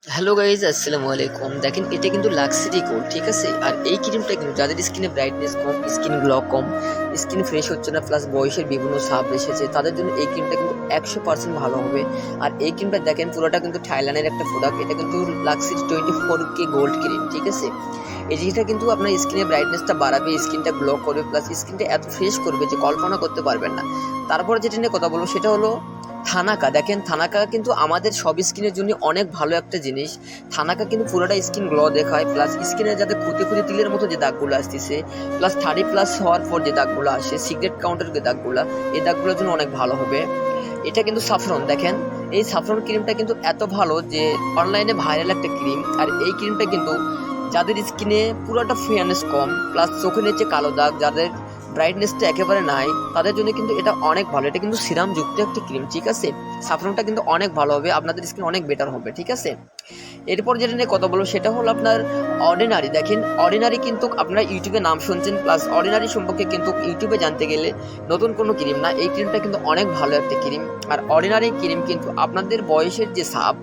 Hello guys, আসসালামু আলাইকুম। দেখেন, এটা কিন্তু লাক্সারি গোল্ড, ঠিক আছে। আর এই ক্রিমটা কিন্তু যাদের স্কিনে ব্রাইটনেস কম, স্কিন গ্লো কম, স্কিন ফ্রেশ হচ্ছে না, প্লাস বয়সের বিভিন্ন ছাপ এসেছে, তাদের জন্য এই ক্রিমটা কিন্তু 100% ভালো হবে। আর এই ক্রিমটা দেখেন, পুরোটা কিন্তু থাইল্যান্ডের একটা প্রোডাক্ট। এটা কিন্তু লাক্সারি 24K গোল্ড ক্রিম, ঠিক আছে। এই জিনিসটা কিন্তু আপনার স্কিনের ব্রাইটনেসটা বাড়াবে, স্কিনটা গ্লো করবে, প্লাস স্কিনটা এত ফ্রেশ করবে যে কল্পনা করতে পারবেন না। তারপরে যেটা নিয়ে কথা বলবো সেটা হলো থানাকা। দেখেন, থানাকা কিন্তু আমাদের সব স্কিনের জন্য অনেক ভালো একটা জিনিস। থানাকা কিন্তু পুরোটা স্কিন গ্লো দেখায়, প্লাস স্কিনে যাতে খুঁতে খুঁতে তিলের মতো যে দাগগুলো আসতেছে, প্লাস 30+ হওয়ার পর যে দাগগুলো আসে, সিগারেট কাউন্টার যে দাগগুলো, এই দাগগুলোর জন্য অনেক ভালো হবে। এটা কিন্তু সাফরন। দেখেন, এই সাফরন ক্রিমটা কিন্তু এত ভালো যে অনলাইনে ভাইরাল একটা ক্রিম। আর এই ক্রিমটা কিন্তু যাদের স্কিনে পুরোটা ফেয়ারনেস কম, প্লাস চোখের নিচে কালো দাগ, যাদের ব্রাইটনেসটা একেবারে নাই, তাদের জন্য কিন্তু এটা অনেক ভালো। এটা কিন্তু সিরাম যুক্ত একটা ক্রিম, ঠিক আছে। সাফরনটা কিন্তু অনেক ভালো হবে, আপনাদের স্কিন অনেক বেটার হবে, ঠিক আছে। এরপর যেটা নিয়ে কথা বলবো সেটা হলো আপনার অর্ডিনারি। দেখেন, অর্ডিনারি কিন্তু আপনারা ইউটিউবে নাম শুনছেন, প্লাস অর্ডিনারি সম্পর্কে কিন্তু ইউটিউবে জানতে গেলে নতুন কোনো ক্রিম না, এই ক্রিমটা কিন্তু অনেক ভালো একটা ক্রিম। আর অর্ডিনারি ক্রিম কিন্তু আপনাদের বয়সের যে ছাপ,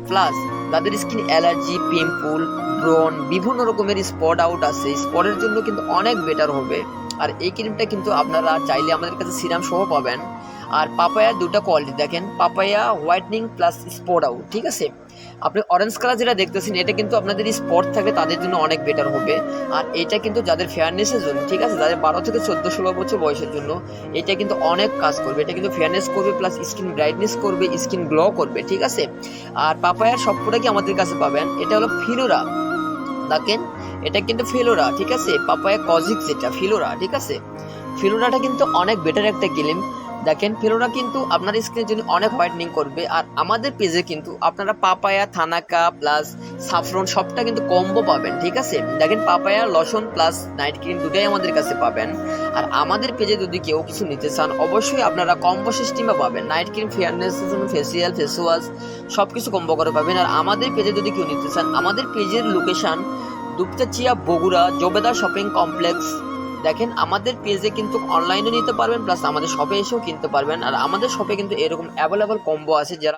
প্লাস যাদের স্কিন অ্যালার্জি, পিম্পল, ব্রন, বিভিন্ন রকমের স্পট আউট আছে, স্পটের জন্য কিন্তু অনেক বেটার হবে। আর এই ক্রিমটা কিন্তু আপনারা চাইলে আমাদের কাছে সিরাম সহ পাবেন। আর পাপায়ার দুটো কোয়ালিটি দেখেন, papaya whitening plus spot out, ঠিক আছে। আপনি অরেঞ্জ কালার যেটা দেখতেছেন, এটা কিন্তু আপনাদের স্পট থাকলে তাদের জন্য অনেক বেটার হবে। আর এটা কিন্তু যাদের ফেয়ারনেসের জন্য, ঠিক আছে, যাদের 12 থেকে 14-16 বছর বয়সের জন্য এটা কিন্তু অনেক কাজ করবে। এটা কিন্তু ফেয়ারনেস করবে, প্লাস স্কিন ব্রাইটনেস করবে, স্কিন গ্লো করবে, ঠিক আছে। আর পাপায়ার সব প্রোডাক্টই আমাদের কাছে পাবেন। এটা হলো ফিলোরা। দেখেন, এটা কিন্তু ফিলোরা, ঠিক আছে। পাপায়া কজিক যেটা ফিলোরা, ঠিক আছে। ফিলোরাটা কিন্তু অনেক বেটার একটা ক্রিম। দেখেন, ফিলোরা কিন্তু আপনার স্কিনের জন্য অনেক হোয়াইটনিং করবে। আর আমাদের পেজে কিন্তু আপনারা পাপায়া, থানাকা প্লাস সাফরন সবটা কিন্তু কম্বো পাবেন, ঠিক আছে। দেখেন, papaya lotion plus night cream দুটাই আমাদের কাছে পাবেন। আর আমাদের পেজে যদি কেউ কিছু নিতে চান, অবশ্যই আপনারা কম্বো সিস্টেমে পাবেন। নাইট ক্রিম, ফেয়ারনেসের জন্য ফেসিয়াল, ফেস ওয়াশ সব কিছু কম্বো করে পাবেন। আর আমাদের পেজে যদি কেউ নিতে চান, আমাদের পেজের location Dupchanchia, Bogura, Jobeda shopping complex. দেখেন, আমাদের পেজে কিন্তু অনলাইনে নিতে পারবেন, প্লাস আমাদের শপে এসেও কিনতে পারবেন। আর আমাদের শপে কিন্তু এরকম অ্যাভেলেবল কম্বো আছে যারা